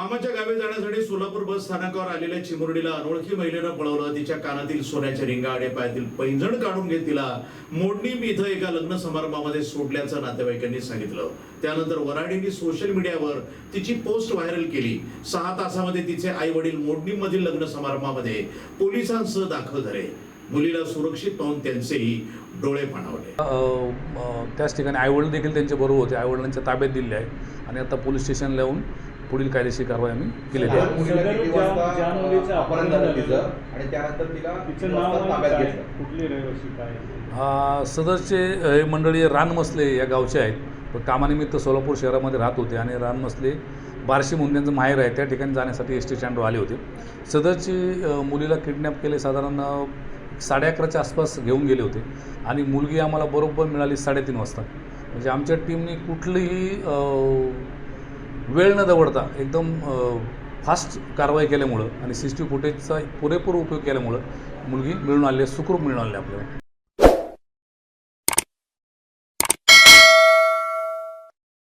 कामाच्या गावी जाण्यासाठी सोलापूर बस स्थानकावर आलेल्या चिमुरडीला अनोळखी महिलेनं पळवलं। तिच्या कानातील सोन्याच्या रिंगा आणि पायातील पैंजण काढून घेत तिला मोडणी इथं एका लग्न समारंभामध्ये सोडल्याचं नातेवाईकांनी सांगितलं। त्यानंतर वराडींनी सोशल मीडियावर तिची पोस्ट व्हायरल केली। 6 तासामध्ये तिचे आई वडील मोडणीमधील लग्न समारंभामध्ये पोलिसांसह दाखल झाले। मुलीला सुरक्षित पाहून त्यांचेही डोळे पाणावले। त्याच ठिकाणी आईवडील देखील त्यांच्या बरोबर होते। आईवडिलांच्या ताब्यात दिले आहे आणि आता पोलीस स्टेशनला येऊन पुढील कायदेशीर कारवाई आम्ही केलेली आहे। सदरचे हे मंडळी रानमसले या गावचे आहेत, पण कामानिमित्त सोलापूर शहरामध्ये राहत होते आणि रानमसले बार्शी म्हणून त्यांचं माहेर आहे, त्या ठिकाणी जाण्यासाठी एस टी स्टँडवर आले होते। सदरची मुलीला किडनॅप केले, साधारण 11:30च्या आसपास घेऊन गेले होते आणि मुलगी आम्हाला बरोबर मिळाली 3:30 वाजता। म्हणजे आमच्या टीमने कुठलीही वेळ न दवडता एकदम फास्ट कारवाई केल्यामुळं आणि CCTV फुटेजचा पुरेपूर उपयोग केल्यामुळं मुलगी मिळून आली, सुखरूप मिळून आली आपल्याला।